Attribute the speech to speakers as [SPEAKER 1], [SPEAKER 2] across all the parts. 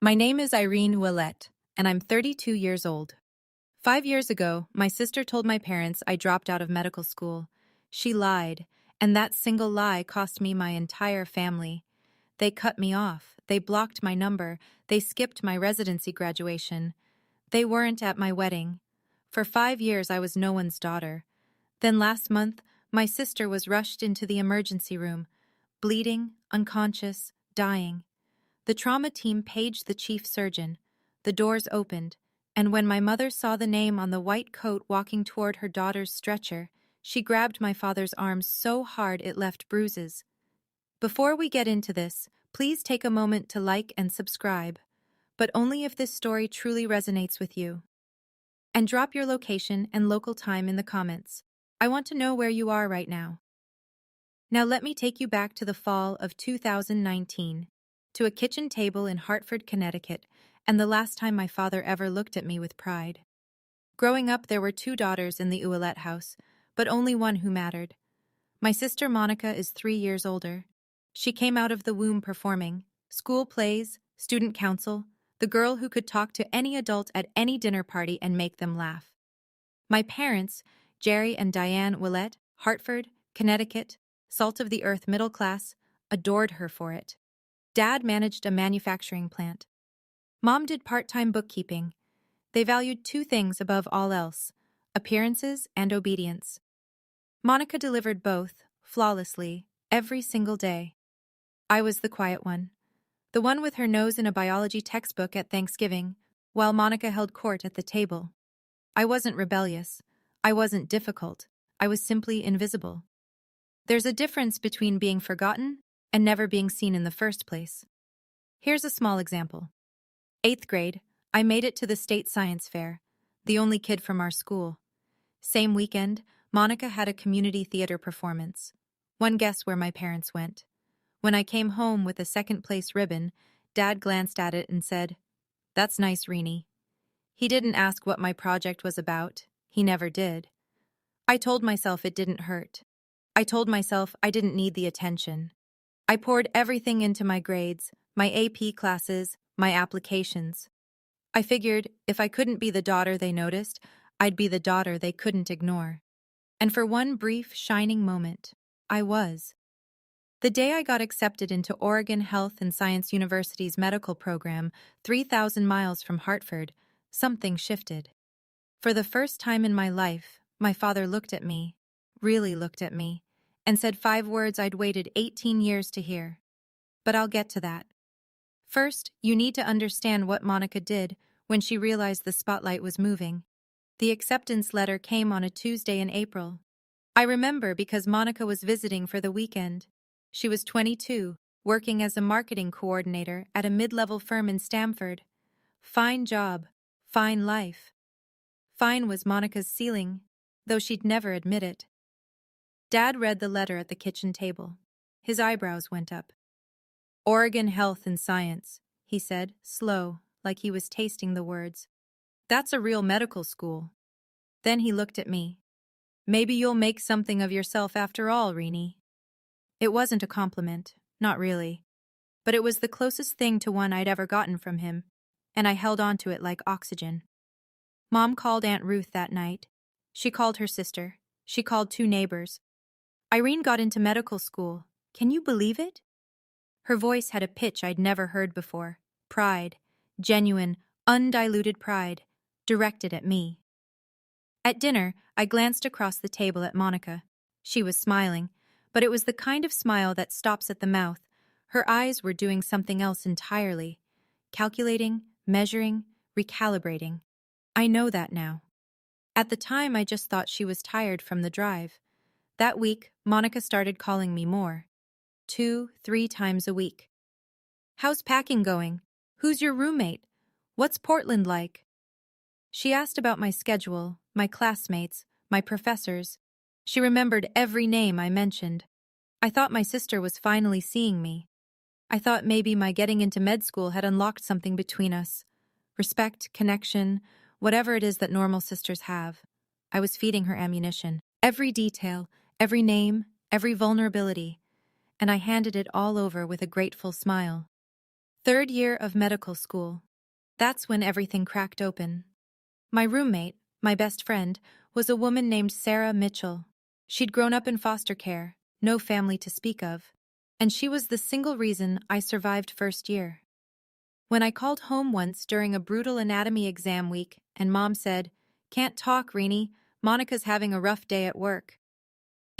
[SPEAKER 1] My name is Irene Willette, and I'm 32 years old. 5 years ago, my sister told my parents I dropped out of medical school. She lied, and that single lie cost me my entire family. They cut me off, they blocked my number, they skipped my residency graduation. They weren't at my wedding. For 5 years, I was no one's daughter. Then last month, my sister was rushed into the emergency room, bleeding, unconscious, dying. The trauma team paged the chief surgeon. The doors opened, and when my mother saw the name on the white coat walking toward her daughter's stretcher, she grabbed my father's arm so hard it left bruises. Before we get into this, please take a moment to like and subscribe, but only if this story truly resonates with you. And drop your location and local time in the comments. I want to know where you are right now. Now let me take you back to the fall of 2019, to a kitchen table in Hartford, Connecticut, and the last time my father ever looked at me with pride. Growing up, there were two daughters in the Ouellette house, but only one who mattered. My sister Monica is 3 years older. She came out of the womb performing school plays, student council, the girl who could talk to any adult at any dinner party and make them laugh. My parents, Jerry and Diane Ouellette, Hartford, Connecticut, salt of the earth middle class, adored her for it. Dad managed a manufacturing plant. Mom did part-time bookkeeping. They valued two things above all else: appearances and obedience. Monica delivered both, flawlessly, every single day. I was the quiet one, the one with her nose in a biology textbook at Thanksgiving, while Monica held court at the table. I wasn't rebellious. I wasn't difficult. I was simply invisible. There's a difference between being forgotten and never being seen in the first place. Here's a small example. 8th grade, I made it to the state science fair, the only kid from our school. Same weekend, Monica had a community theater performance. One guess where my parents went. When I came home with a second-place ribbon, Dad glanced at it and said, "That's nice, Reenie." He didn't ask what my project was about. He never did. I told myself it didn't hurt. I told myself I didn't need the attention. I poured everything into my grades, my AP classes, my applications. I figured if I couldn't be the daughter they noticed, I'd be the daughter they couldn't ignore. And for one brief, shining moment, I was. The day I got accepted into Oregon Health and Science University's medical program, 3,000 miles from Hartford, something shifted. For the first time in my life, my father looked at me, really looked at me, and said 5 words I'd waited 18 years to hear. But I'll get to that. First, you need to understand what Monica did when she realized the spotlight was moving. The acceptance letter came on a Tuesday in April. I remember because Monica was visiting for the weekend. She was 22, working as a marketing coordinator at a mid-level firm in Stamford. Fine job, fine life. Fine was Monica's ceiling, though she'd never admit it. Dad read the letter at the kitchen table. His eyebrows went up. "Oregon Health and Science," he said, slow, like he was tasting the words. "That's a real medical school." Then he looked at me. "Maybe you'll make something of yourself after all, Reenie." It wasn't a compliment, not really. But it was the closest thing to one I'd ever gotten from him, and I held on to it like oxygen. Mom called Aunt Ruth that night. She called her sister. She called 2 neighbors. "Irene got into medical school. Can you believe it?" Her voice had a pitch I'd never heard before. Pride, genuine, undiluted pride, directed at me. At dinner, I glanced across the table at Monica. She was smiling, but it was the kind of smile that stops at the mouth. Her eyes were doing something else entirely. Calculating, measuring, recalibrating. I know that now. At the time, I just thought she was tired from the drive. That week, Monica started calling me more. 2, 3 times a week. "How's packing going? Who's your roommate? What's Portland like?" She asked about my schedule, my classmates, my professors. She remembered every name I mentioned. I thought my sister was finally seeing me. I thought maybe my getting into med school had unlocked something between us. Respect, connection, whatever it is that normal sisters have. I was feeding her ammunition. Every detail, every name, every vulnerability. And I handed it all over with a grateful smile. Third year of medical school. That's when everything cracked open. My roommate, my best friend, was a woman named Sarah Mitchell. She'd grown up in foster care, no family to speak of, and she was the single reason I survived first year. When I called home once during a brutal anatomy exam week and Mom said, "Can't talk, Reenie, Monica's having a rough day at work,"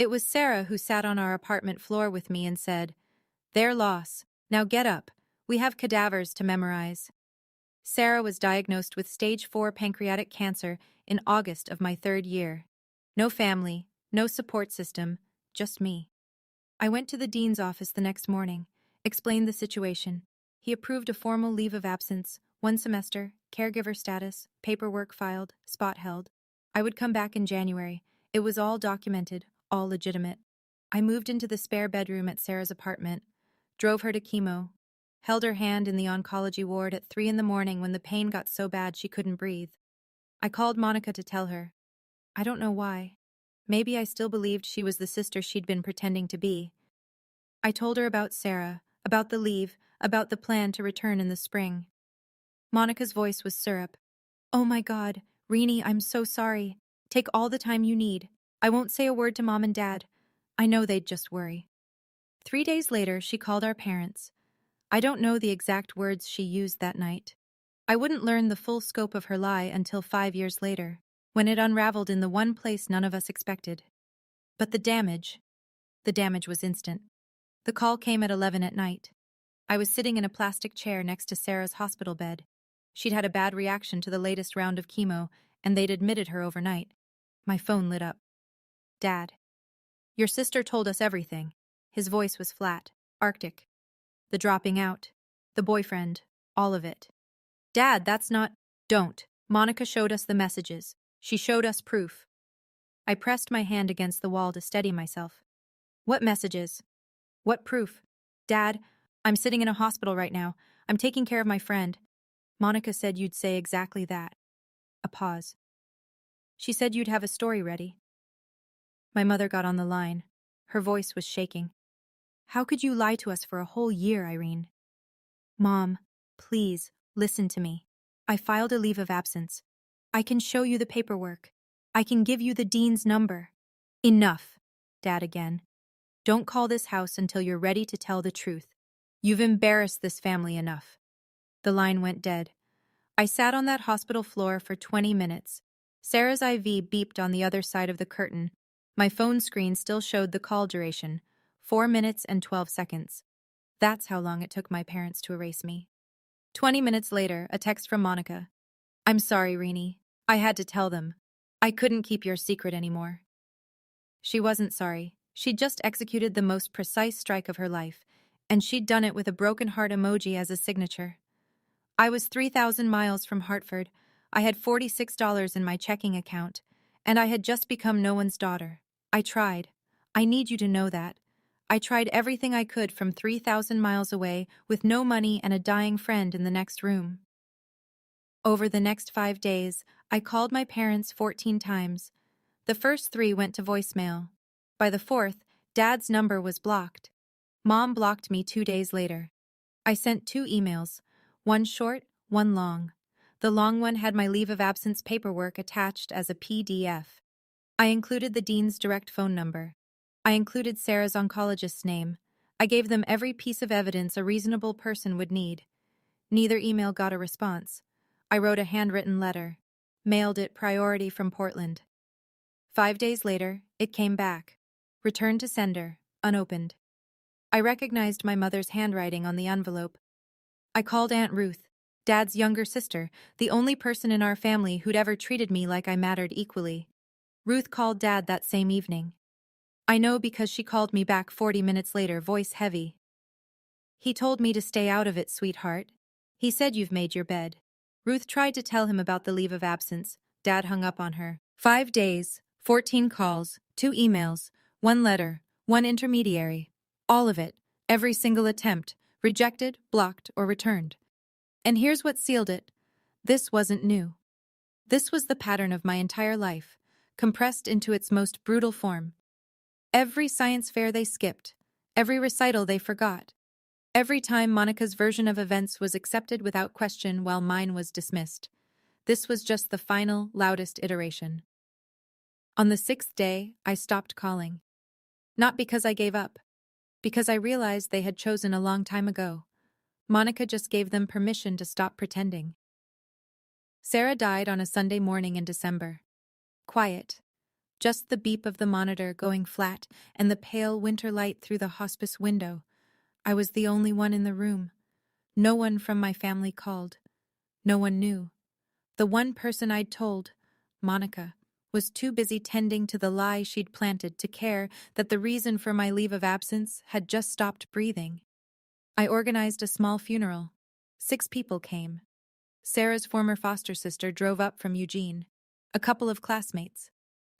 [SPEAKER 1] it was Sarah who sat on our apartment floor with me and said, "Their loss. Now get up. We have cadavers to memorize." Sarah was diagnosed with stage 4 pancreatic cancer in August of my third year. No family, no support system, just me. I went to the dean's office the next morning, explained the situation. He approved a formal leave of absence, 1 semester, caregiver status, paperwork filed, spot held. I would come back in January. It was all documented, all legitimate. I moved into the spare bedroom at Sarah's apartment, drove her to chemo, held her hand in the oncology ward at 3 in the morning when the pain got so bad she couldn't breathe. I called Monica to tell her. I don't know why. Maybe I still believed she was the sister she'd been pretending to be. I told her about Sarah, about the leave, about the plan to return in the spring. Monica's voice was syrup. "Oh my God, Reenie, I'm so sorry. Take all the time you need. I won't say a word to Mom and Dad. I know they'd just worry." 3 days later, she called our parents. I don't know the exact words she used that night. I wouldn't learn the full scope of her lie until 5 years later, when it unraveled in the one place none of us expected. But the damage was instant. The call came at 11 at night. I was sitting in a plastic chair next to Sarah's hospital bed. She'd had a bad reaction to the latest round of chemo, and they'd admitted her overnight. My phone lit up. "Dad, your sister told us everything." His voice was flat, arctic. The dropping out, the boyfriend, all of it. "Dad, that's not—" "Don't. Monica showed us the messages. She showed us proof." I pressed my hand against the wall to steady myself. "What messages? What proof?" "Dad, I'm sitting in a hospital right now. I'm taking care of my friend. Monica said you'd say exactly that." A pause. "She said you'd have a story ready." My mother got on the line. Her voice was shaking. "How could you lie to us for a whole year, Irene?" "Mom, please, listen to me. I filed a leave of absence. I can show you the paperwork. I can give you the dean's number." "Enough," Dad again. "Don't call this house until you're ready to tell the truth. You've embarrassed this family enough." The line went dead. I sat on that hospital floor for 20 minutes. Sarah's IV beeped on the other side of the curtain. My phone screen still showed the call duration, 4 minutes and 12 seconds. That's how long it took my parents to erase me. 20 minutes later, a text from Monica. "I'm sorry, Reenie. I had to tell them. I couldn't keep your secret anymore." She wasn't sorry. She'd just executed the most precise strike of her life, and she'd done it with a broken heart emoji as a signature. I was 3,000 miles from Hartford. I had $46 in my checking account, and I had just become no one's daughter. I tried. I need you to know that. I tried everything I could from 3,000 miles away with no money and a dying friend in the next room. Over the next 5 days, I called my parents 14 times. The first 3 went to voicemail. By the 4th, Dad's number was blocked. Mom blocked me 2 days later. I sent 2 emails, one short, one long. The long one had my leave of absence paperwork attached as a PDF. I included the dean's direct phone number. I included Sarah's oncologist's name. I gave them every piece of evidence a reasonable person would need. Neither email got a response. I wrote a handwritten letter, mailed it priority from Portland. 5 days later, it came back. Returned to sender, unopened. I recognized my mother's handwriting on the envelope. I called Aunt Ruth, Dad's younger sister, the only person in our family who'd ever treated me like I mattered equally. Ruth called Dad that same evening. I know because she called me back 40 minutes later, voice heavy. "He told me to stay out of it, sweetheart. He said you've made your bed." Ruth tried to tell him about the leave of absence. Dad hung up on her. 5 days, 14 calls, 2 emails, 1 letter, 1 intermediary. All of it, every single attempt, rejected, blocked, or returned. And here's what sealed it. This wasn't new. This was the pattern of my entire life, compressed into its most brutal form. Every science fair they skipped, every recital they forgot, Every time Monica's version of events was accepted without question while mine was dismissed. This was just the final, loudest iteration. On the sixth day, I stopped calling. Not because I gave up, because I realized they had chosen a long time ago. Monica just gave them permission to stop pretending. Sarah died on a Sunday morning in December. Quiet. Just the beep of the monitor going flat and the pale winter light through the hospice window. I was the only one in the room. No one from my family called. No one knew. The one person I'd told, Monica, was too busy tending to the lie she'd planted to care that the reason for my leave of absence had just stopped breathing. I organized a small funeral. 6 people came. Sarah's former foster sister drove up from Eugene, a couple of classmates,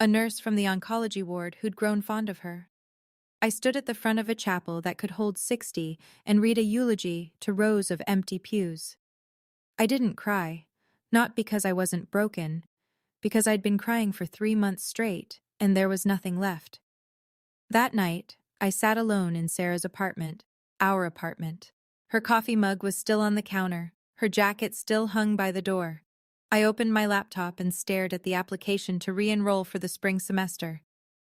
[SPEAKER 1] a nurse from the oncology ward who'd grown fond of her. I stood at the front of a chapel that could hold 60 and read a eulogy to rows of empty pews. I didn't cry, not because I wasn't broken, because I'd been crying for 3 months straight and there was nothing left. That night, I sat alone in Sarah's apartment, our apartment. Her coffee mug was still on the counter, her jacket still hung by the door. I opened my laptop and stared at the application to re-enroll for the spring semester.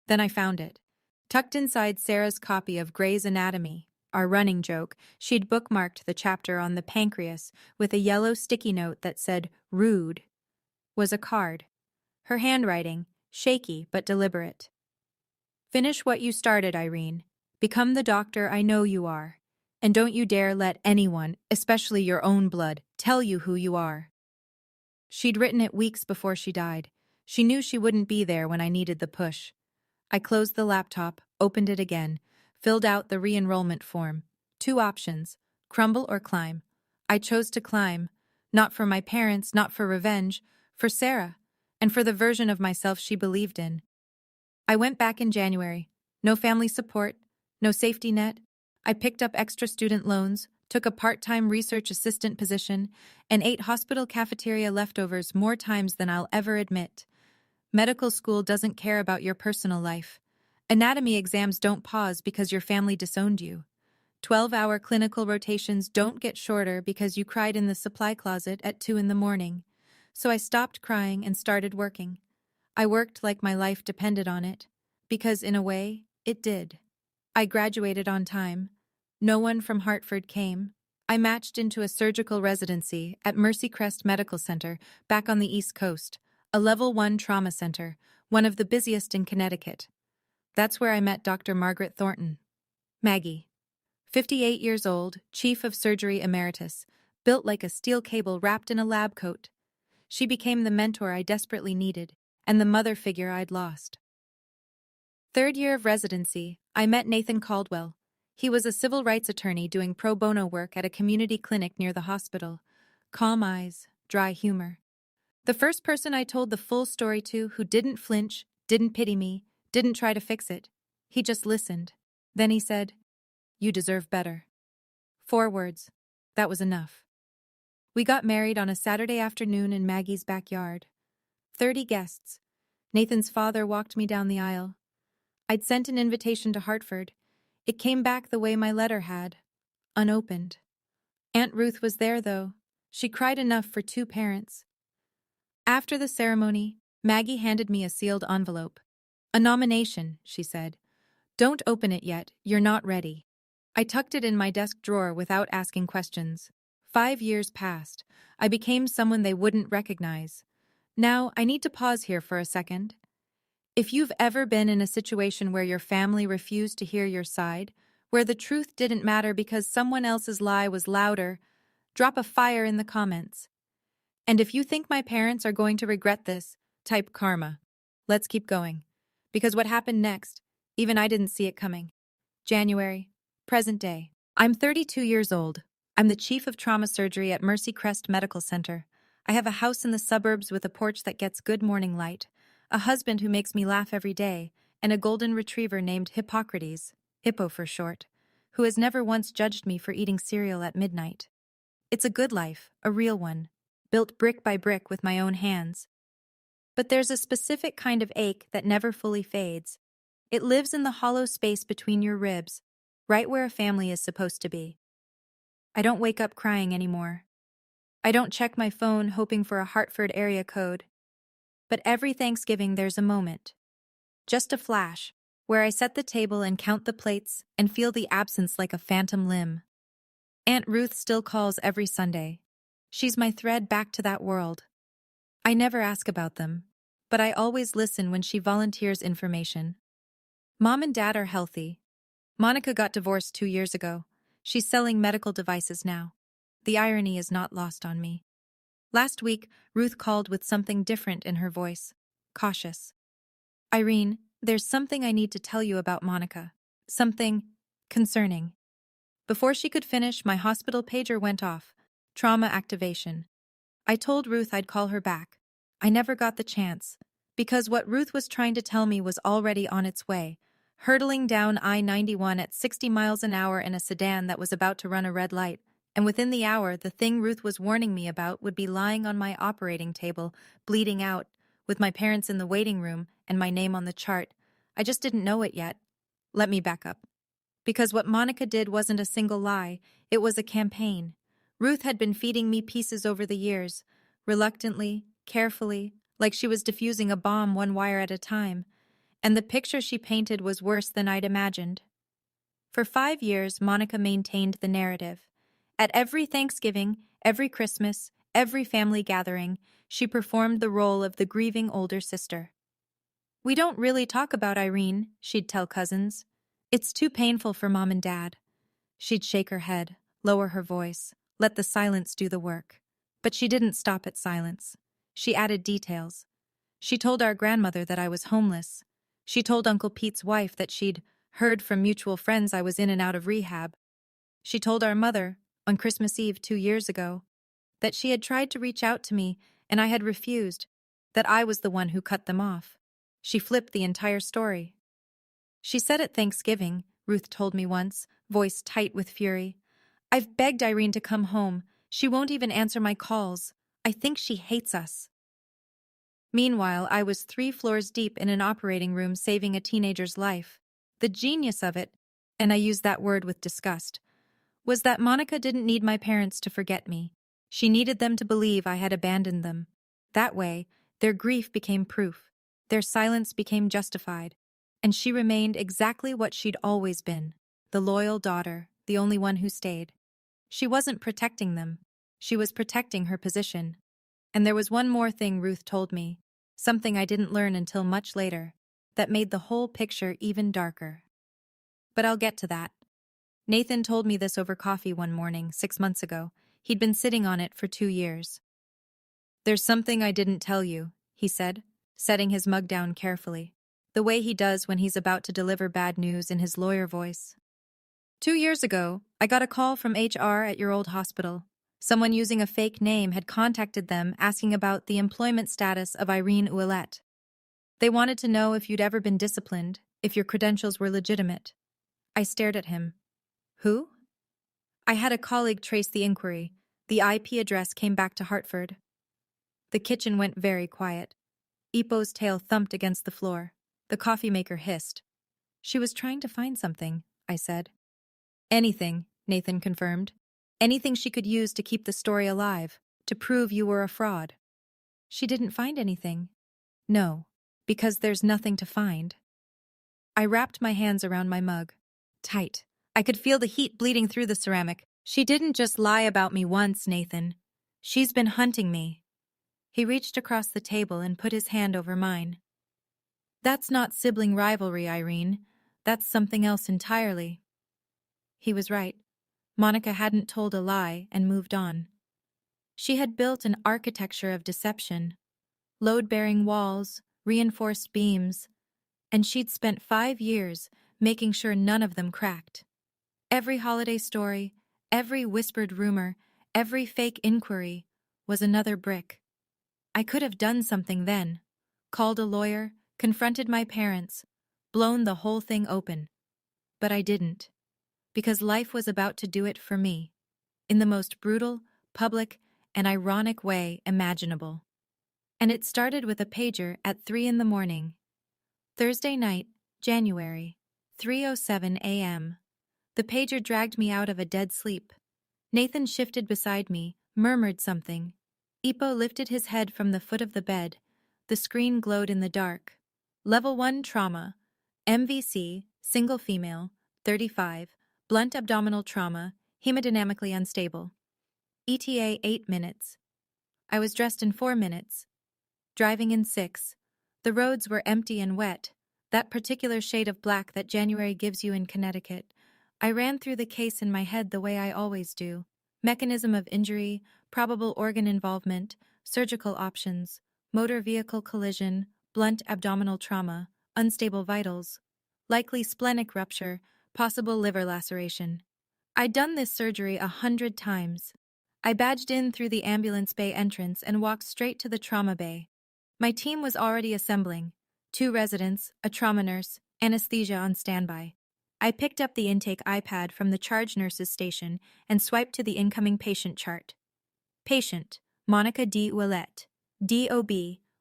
[SPEAKER 1] Then I found it. Tucked inside Sarah's copy of Grey's Anatomy, our running joke, she'd bookmarked the chapter on the pancreas with a yellow sticky note that said, "Rude," was a card. Her handwriting, shaky but deliberate. "Finish what you started, Irene. Become the doctor I know you are. And don't you dare let anyone, especially your own blood, tell you who you are." She'd written it weeks before she died. She knew she wouldn't be there when I needed the push. I closed the laptop, opened it again, filled out the re-enrollment form. 2 options, crumble or climb. I chose to climb, not for my parents, not for revenge, for Sarah, and for the version of myself she believed in. I went back in January. No family support, no safety net. I picked up extra student loans, took a part-time research assistant position, and ate hospital cafeteria leftovers more times than I'll ever admit. Medical school doesn't care about your personal life. Anatomy exams don't pause because your family disowned you. 12-hour clinical rotations don't get shorter because you cried in the supply closet at 2 in the morning. So I stopped crying and started working. I worked like my life depended on it, because in a way, it did. I graduated on time. No one from Hartford came. I matched into a surgical residency at Mercy Crest Medical Center back on the East Coast, a level 1 trauma center, one of the busiest in Connecticut. That's where I met Dr. Margaret Thornton. Maggie, 58 years old, chief of surgery emeritus, built like a steel cable wrapped in a lab coat. She became the mentor I desperately needed, and the mother figure I'd lost. 3rd year of residency, I met Nathan Caldwell. He was a civil rights attorney doing pro bono work at a community clinic near the hospital. Calm eyes, dry humor. The first person I told the full story to who didn't flinch, didn't pity me, didn't try to fix it. He just listened. Then he said, "You deserve better." 4 words. That was enough. We got married on a Saturday afternoon in Maggie's backyard. 30 guests. Nathan's father walked me down the aisle. I'd sent an invitation to Hartford. It came back the way my letter had, unopened. Aunt Ruth was there, though. She cried enough for 2 parents. After the ceremony, Maggie handed me a sealed envelope. "A nomination," she said. "Don't open it yet, you're not ready." I tucked it in my desk drawer without asking questions. 5 years passed. I became someone they wouldn't recognize. Now, I need to pause here for a second. If you've ever been in a situation where your family refused to hear your side, where the truth didn't matter because someone else's lie was louder, drop a fire in the comments. And if you think my parents are going to regret this, type karma. Let's keep going. Because what happened next, even I didn't see it coming. January, present day. I'm 32 years old. I'm the chief of trauma surgery at Mercy Crest Medical Center. I have a house in the suburbs with a porch that gets good morning light, a husband who makes me laugh every day, and a golden retriever named Hippocrates, Hippo for short, who has never once judged me for eating cereal at midnight. It's a good life, a real one, built brick by brick with my own hands. But there's a specific kind of ache that never fully fades. It lives in the hollow space between your ribs, right where a family is supposed to be. I don't wake up crying anymore. I don't check my phone hoping for a Hartford area code. But every Thanksgiving there's a moment, just a flash, where I set the table and count the plates and feel the absence like a phantom limb. Aunt Ruth still calls every Sunday. She's my thread back to that world. I never ask about them, but I always listen when she volunteers information. Mom and Dad are healthy. Monica got divorced 2 years ago. She's selling medical devices now. The irony is not lost on me. Last week, Ruth called with something different in her voice. Cautious. Irene, there's something I need to tell you about Monica. Something concerning. Before she could finish, my hospital pager went off. Trauma activation. I told Ruth I'd call her back. I never got the chance, because what Ruth was trying to tell me was already on its way, hurtling down I-91 at 60 miles an hour in a sedan that was about to run a red light, and within the hour, the thing Ruth was warning me about would be lying on my operating table, bleeding out, with my parents in the waiting room and my name on the chart. I just didn't know it yet. Let me back up. Because what Monica did wasn't a single lie, it was a campaign. Ruth had been feeding me pieces over the years, reluctantly, carefully, like she was diffusing a bomb one wire at a time, and the picture she painted was worse than I'd imagined. For 5 years, Monica maintained the narrative. At every Thanksgiving, every Christmas, every family gathering, she performed the role of the grieving older sister. "We don't really talk about Irene," she'd tell cousins. "It's too painful for Mom and Dad." She'd shake her head, lower her voice, let the silence do the work. But she didn't stop at silence. She added details. She told our grandmother that I was homeless. She told Uncle Pete's wife that she'd heard from mutual friends I was in and out of rehab. She told our mother, on Christmas Eve 2 years ago, that she had tried to reach out to me and I had refused, that I was the one who cut them off. She flipped the entire story. She said at Thanksgiving, Ruth told me once, voice tight with fury, "I've begged Irene to come home. She won't even answer my calls. I think she hates us." Meanwhile, I was 3 floors deep in an operating room saving a teenager's life. The genius of it, and I use that word with disgust, was that Monica didn't need my parents to forget me. She needed them to believe I had abandoned them. That way, their grief became proof. Their silence became justified. And she remained exactly what she'd always been, the loyal daughter, the only one who stayed. She wasn't protecting them. She was protecting her position. And there was one more thing Ruth told me, something I didn't learn until much later, that made the whole picture even darker. But I'll get to that. Nathan told me this over coffee one morning, 6 months ago. He'd been sitting on it for 2 years. "There's something I didn't tell you," he said, setting his mug down carefully, the way he does when he's about to deliver bad news in his lawyer voice. 2 years ago, I got a call from HR at your old hospital. Someone using a fake name had contacted them asking about the employment status of Irene Ouellette. They wanted to know if you'd ever been disciplined, if your credentials were legitimate. I stared at him. Who? I had a colleague trace the inquiry. The IP address came back to Hartford. The kitchen went very quiet. Ipo's tail thumped against the floor. The coffee maker hissed. "She was trying to find something," I said. "Anything," Nathan confirmed. "Anything she could use to keep the story alive, to prove you were a fraud." "She didn't find anything." "No, because there's nothing to find." I wrapped my hands around my mug. Tight. I could feel the heat bleeding through the ceramic. "She didn't just lie about me once, Nathan. She's been hunting me." He reached across the table and put his hand over mine. "That's not sibling rivalry, Irene. That's something else entirely." He was right. Monica hadn't told a lie and moved on. She had built an architecture of deception. Load-bearing walls, reinforced beams, and she'd spent 5 years making sure none of them cracked. Every holiday story, every whispered rumor, every fake inquiry was another brick. I could have done something then, called a lawyer, confronted my parents, blown the whole thing open. But I didn't, because life was about to do it for me, in the most brutal, public, and ironic way imaginable. And it started with a pager at 3 in the morning. Thursday night, January, 3:07 a.m. The pager dragged me out of a dead sleep. Nathan shifted beside me, murmured something. Ipo lifted his head from the foot of the bed. The screen glowed in the dark. Level 1 trauma. MVC, single female, 35, blunt abdominal trauma, hemodynamically unstable. ETA 8 minutes. I was dressed in 4 minutes. Driving in 6. The roads were empty and wet, that particular shade of black that January gives you in Connecticut. I ran through the case in my head the way I always do. Mechanism of injury, probable organ involvement, surgical options, motor vehicle collision, blunt abdominal trauma, unstable vitals, likely splenic rupture, possible liver laceration. I'd done this surgery 100 times. I badged in through the ambulance bay entrance and walked straight to the trauma bay. My team was already assembling. 2 residents, a trauma nurse, anesthesia on standby. I picked up the intake iPad from the charge nurse's station and swiped to the incoming patient chart. Patient, Monica D. Ouellette, DOB,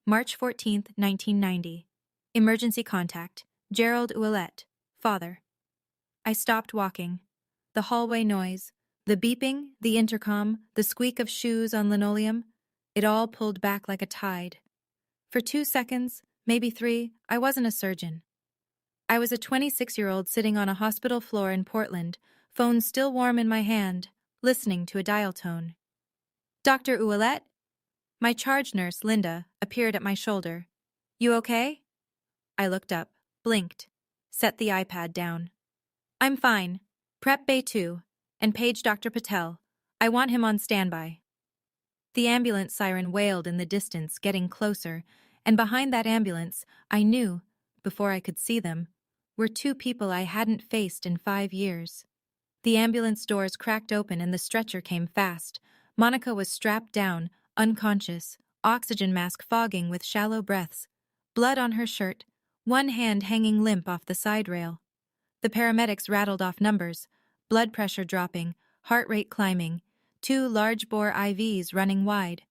[SPEAKER 1] March 14, 1990. Emergency contact, Gerald Ouellette, father. I stopped walking. The hallway noise, the beeping, the intercom, the squeak of shoes on linoleum, it all pulled back like a tide. For 2 seconds, maybe 3, I wasn't a surgeon. I was a 26-year-old sitting on a hospital floor in Portland, phone still warm in my hand, listening to a dial tone. Dr. Ouellette? My charge nurse, Linda, appeared at my shoulder. You okay? I looked up, blinked, set the iPad down. I'm fine. Prep Bay 2, and page Dr. Patel. I want him on standby. The ambulance siren wailed in the distance, getting closer, and behind that ambulance, I knew, before I could see them, were 2 people I hadn't faced in 5 years. The ambulance doors cracked open and the stretcher came fast. Monica was strapped down, unconscious, oxygen mask fogging with shallow breaths, blood on her shirt, one hand hanging limp off the side rail. The paramedics rattled off numbers, blood pressure dropping, heart rate climbing, 2 large-bore IVs running wide.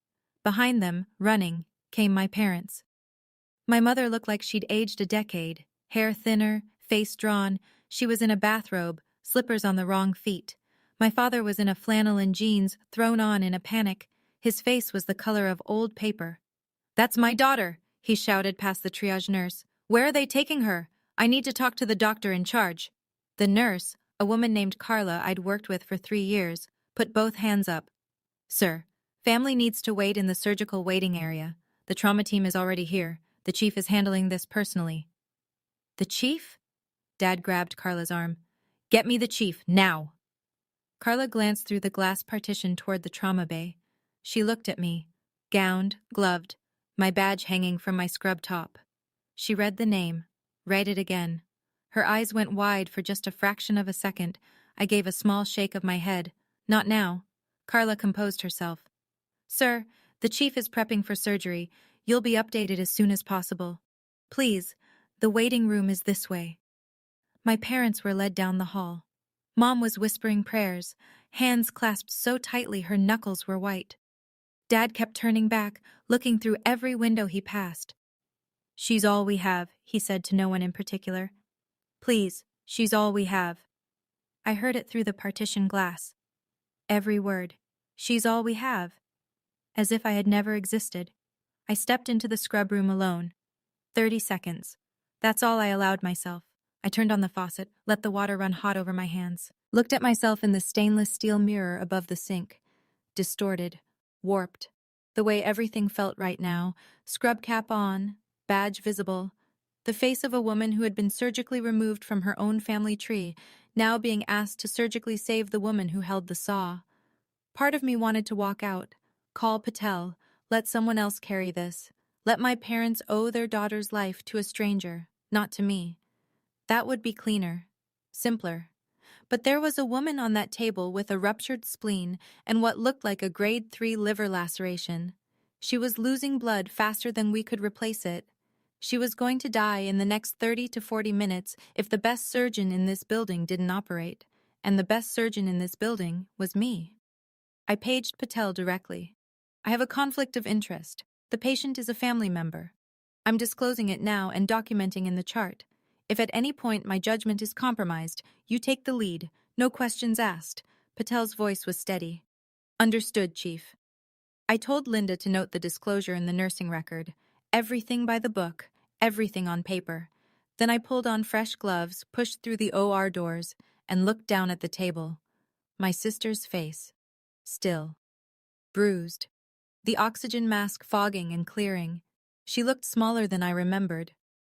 [SPEAKER 1] Behind them, running, came my parents. My mother looked like she'd aged a decade, hair thinner, face drawn. She was in a bathrobe, slippers on the wrong feet. My father was in a flannel and jeans, thrown on in a panic. His face was the color of old paper. "That's my daughter," he shouted past the triage nurse. "Where are they taking her? I need to talk to the doctor in charge." The nurse, a woman named Carla I'd worked with for 3 years, put both hands up. "Sir, family needs to wait in the surgical waiting area. The trauma team is already here. The chief is handling this personally." "The chief?" Dad grabbed Carla's arm. "Get me the chief, now." Carla glanced through the glass partition toward the trauma bay. She looked at me, gowned, gloved, my badge hanging from my scrub top. She read the name, read it again. Her eyes went wide for just a fraction of a second. I gave a small shake of my head. "Not now." Carla composed herself. "Sir, the chief is prepping for surgery. You'll be updated as soon as possible. Please, the waiting room is this way." My parents were led down the hall. Mom was whispering prayers, hands clasped so tightly her knuckles were white. Dad kept turning back, looking through every window he passed. "She's all we have," he said to no one in particular. "Please, she's all we have." I heard it through the partition glass. Every word. She's all we have. As if I had never existed. I stepped into the scrub room alone. 30 seconds. That's all I allowed myself. I turned on the faucet, let the water run hot over my hands, looked at myself in the stainless steel mirror above the sink. Distorted, warped. The way everything felt right now, scrub cap on, badge visible. The face of a woman who had been surgically removed from her own family tree, now being asked to surgically save the woman who held the saw. Part of me wanted to walk out, call Patel, let someone else carry this. Let my parents owe their daughter's life to a stranger, not to me. That would be cleaner, simpler. But there was a woman on that table with a ruptured spleen and what looked like a grade 3 liver laceration. She was losing blood faster than we could replace it. She was going to die in the next 30 to 40 minutes if the best surgeon in this building didn't operate, and the best surgeon in this building was me. I paged Patel directly. "I have a conflict of interest. The patient is a family member. I'm disclosing it now and documenting in the chart. If at any point my judgment is compromised, you take the lead, no questions asked. Patel's voice was steady. Understood, Chief. I told Linda to note the disclosure in the nursing record. Everything by the book, everything on paper. Then I pulled on fresh gloves, pushed through the OR doors, and looked down at the table. My sister's face. Still. Bruised. The oxygen mask fogging and clearing. She looked smaller than I remembered.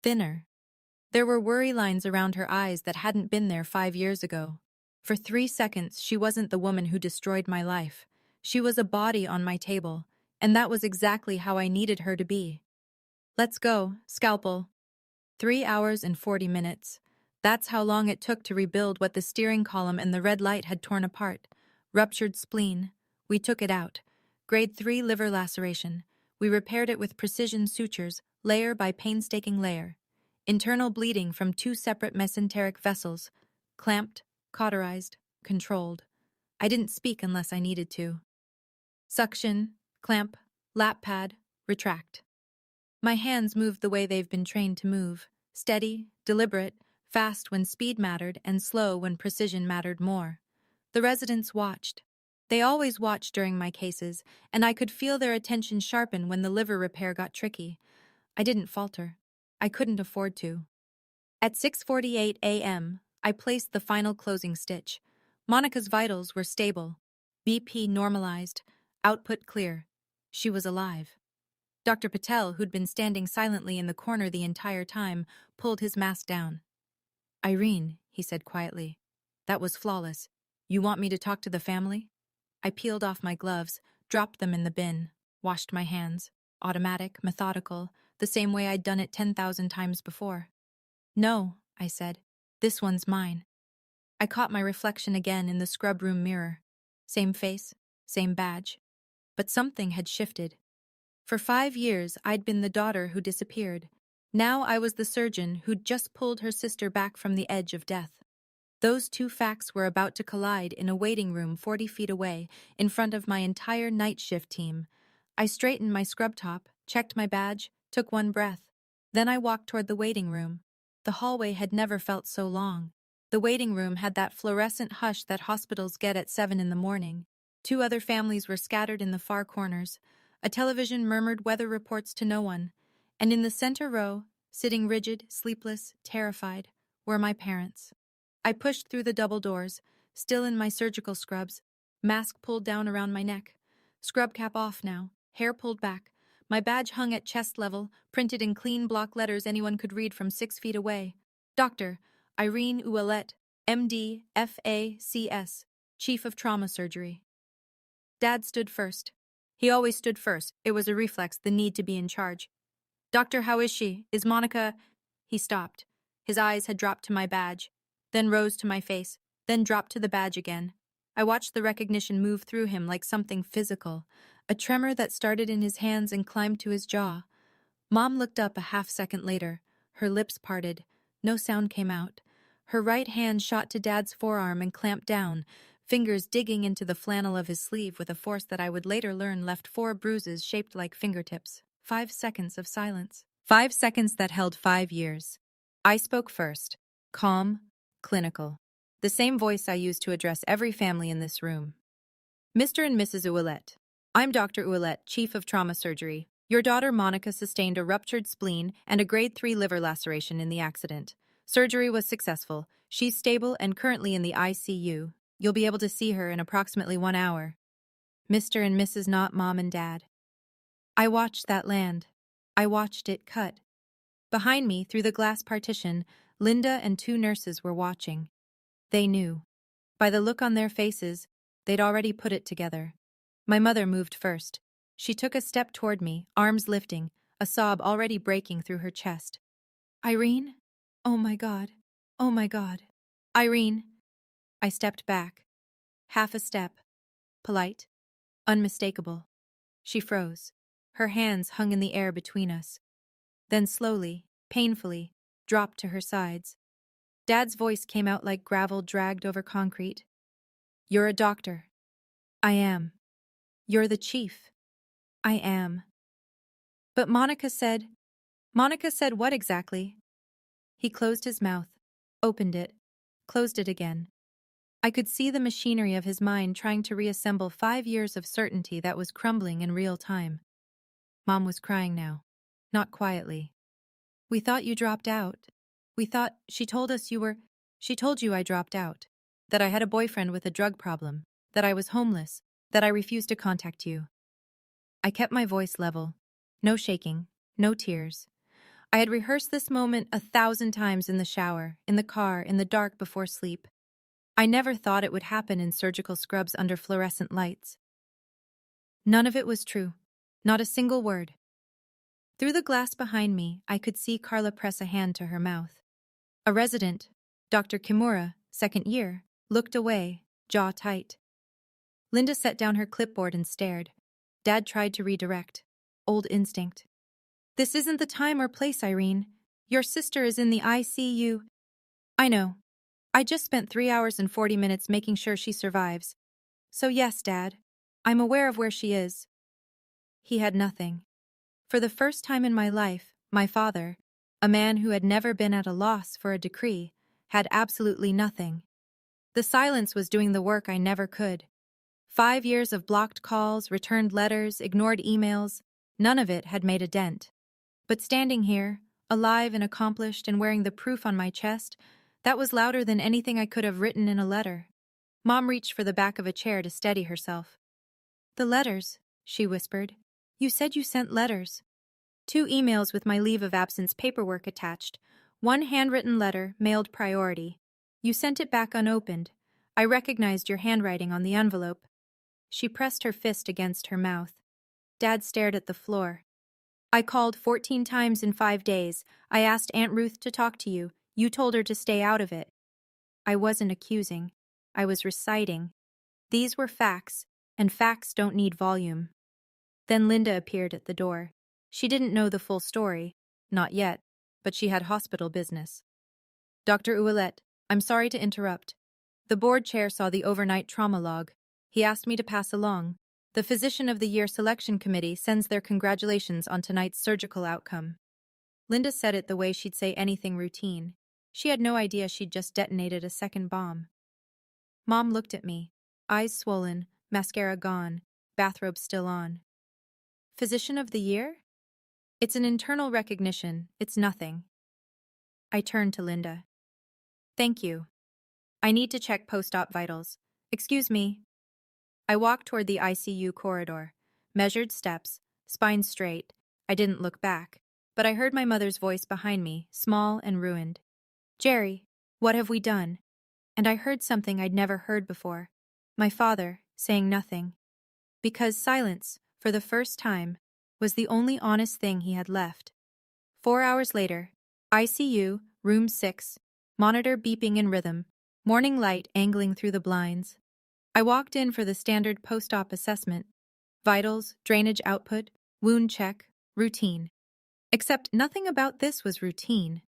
[SPEAKER 1] Thinner. There were worry lines around her eyes that hadn't been there 5 years ago. For 3 seconds, she wasn't the woman who destroyed my life. She was a body on my table, and that was exactly how I needed her to be. Let's go, scalpel. 3 hours and 40 minutes. That's how long it took to rebuild what the steering column and the red light had torn apart. Ruptured spleen. We took it out. Grade 3 liver laceration. We repaired it with precision sutures, layer by painstaking layer. Internal bleeding from 2 separate mesenteric vessels. Clamped, cauterized, controlled. I didn't speak unless I needed to. Suction, clamp, lap pad, retract. My hands moved the way they've been trained to move. Steady, deliberate, fast when speed mattered and slow when precision mattered more. The residents watched. They always watched during my cases, and I could feel their attention sharpen when the liver repair got tricky. I didn't falter. I couldn't afford to. At 6:48 a.m., I placed the final closing stitch. Monica's vitals were stable. BP normalized. Output clear. She was alive. Dr. Patel, who'd been standing silently in the corner the entire time, pulled his mask down. Irene, he said quietly. That was flawless. You want me to talk to the family? I peeled off my gloves, dropped them in the bin, washed my hands. Automatic, methodical, the same way I'd done it 10,000 times before. No, I said. This one's mine. I caught my reflection again in the scrub room mirror. Same face, same badge. But something had shifted. For 5 years, I'd been the daughter who disappeared. Now I was the surgeon who'd just pulled her sister back from the edge of death. Those two facts were about to collide in a waiting room 40 feet away, in front of my entire night shift team. I straightened my scrub top, checked my badge, took one breath. Then I walked toward the waiting room. The hallway had never felt so long. The waiting room had that fluorescent hush that hospitals get at 7 in the morning. 2 other families were scattered in the far corners. A television murmured weather reports to no one. And in the center row, sitting rigid, sleepless, terrified, were my parents. I pushed through the double doors, still in my surgical scrubs, mask pulled down around my neck. Scrub cap off now, hair pulled back. My badge hung at chest level, printed in clean block letters anyone could read from 6 feet away. Dr. Irene Ouellette, MD, FACS, Chief of Trauma Surgery. Dad stood first. He always stood first. It was a reflex, the need to be in charge. Doctor, how is she? Is Monica? He stopped. His eyes had dropped to my badge, then rose to my face, then dropped to the badge again. I watched the recognition move through him like something physical, a tremor that started in his hands and climbed to his jaw. Mom looked up a half-second later. Her lips parted. No sound came out. Her right hand shot to Dad's forearm and clamped down, fingers digging into the flannel of his sleeve with a force that I would later learn left 4 bruises shaped like fingertips. 5 seconds of silence. 5 seconds that held 5 years. I spoke first. Calm, clinical. The same voice I used to address every family in this room. Mr. and Mrs. Ouellette. I'm Dr. Ouellette, Chief of Trauma Surgery. Your daughter Monica sustained a ruptured spleen and a grade 3 liver laceration in the accident. Surgery was successful. She's stable and currently in the ICU. You'll be able to see her in approximately 1 hour. Mr. and Mrs. Not Mom and Dad. I watched that land. I watched it cut. Behind me, through the glass partition, Linda and 2 nurses were watching. They knew. By the look on their faces, they'd already put it together. My mother moved first. She took a step toward me, arms lifting, a sob already breaking through her chest. Irene? Oh my God. Oh my God. Irene. I stepped back. Half a step. Polite. Unmistakable. She froze. Her hands hung in the air between us. Then slowly, painfully, dropped to her sides. Dad's voice came out like gravel dragged over concrete. You're a doctor. I am. You're the chief. I am. But Monica said what exactly? He closed his mouth, opened it, closed it again. I could see the machinery of his mind trying to reassemble 5 years of certainty that was crumbling in real time. Mom was crying now. Not quietly. "We thought you dropped out. She told us she told you I dropped out. That I had a boyfriend with a drug problem. That I was homeless. That I refused to contact you." I kept my voice level. No shaking. No tears. I had rehearsed this moment 1,000 times in the shower, in the car, in the dark before sleep. I never thought it would happen in surgical scrubs under fluorescent lights. None of it was true. Not a single word. Through the glass behind me, I could see Carla press a hand to her mouth. A resident, Dr. Kimura, second year, looked away, jaw tight. Linda set down her clipboard and stared. Dad tried to redirect. Old instinct. "This isn't the time or place, Irene. Your sister is in the ICU." "I know. I just spent 3 hours and 40 minutes making sure she survives. So yes, Dad, I'm aware of where she is." He had nothing. For the first time in my life, my father, a man who had never been at a loss for a decree, had absolutely nothing. The silence was doing the work I never could. 5 years of blocked calls, returned letters, ignored emails, none of it had made a dent. But standing here, alive and accomplished and wearing the proof on my chest, that was louder than anything I could have written in a letter. Mom reached for the back of a chair to steady herself. "The letters," she whispered. "You said you sent letters." 2 emails with my leave of absence paperwork attached. 1 handwritten letter, mailed priority. You sent it back unopened. I recognized your handwriting on the envelope." She pressed her fist against her mouth. Dad stared at the floor. "I called 14 times in 5 days. I asked Aunt Ruth to talk to you. You told her to stay out of it." I wasn't accusing. I was reciting. These were facts, and facts don't need volume. Then Linda appeared at the door. She didn't know the full story. Not yet, but she had hospital business. "Dr. Ouellette, I'm sorry to interrupt. The board chair saw the overnight trauma log. He asked me to pass along. The Physician of the Year Selection Committee sends their congratulations on tonight's surgical outcome." Linda said it the way she'd say anything routine. She had no idea she'd just detonated a second bomb. Mom looked at me, eyes swollen, mascara gone, bathrobe still on. "Physician of the Year? It's an internal recognition, it's nothing." I turned to Linda. "Thank you. I need to check post-op vitals. Excuse me." I walked toward the ICU corridor, measured steps, spine straight. I didn't look back, but I heard my mother's voice behind me, small and ruined. "Jerry, what have we done?" And I heard something I'd never heard before. My father, saying nothing. Because silence, for the first time, was the only honest thing he had left. 4 hours later, ICU, room 6, monitor beeping in rhythm, morning light angling through the blinds. I walked in for the standard post-op assessment. Vitals, drainage output, wound check, routine. Except nothing about this was routine.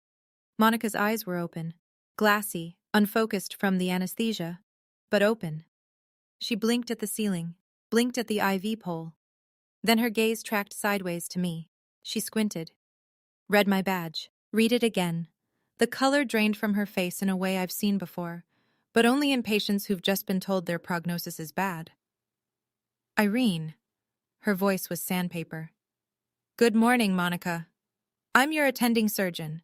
[SPEAKER 1] Monica's eyes were open, glassy, unfocused from the anesthesia, but open. She blinked at the ceiling, blinked at the IV pole. Then her gaze tracked sideways to me. She squinted. Read my badge. Read it again. The color drained from her face in a way I've seen before, but only in patients who've just been told their prognosis is bad. "Irene." Her voice was sandpaper. "Good morning, Monica. I'm your attending surgeon.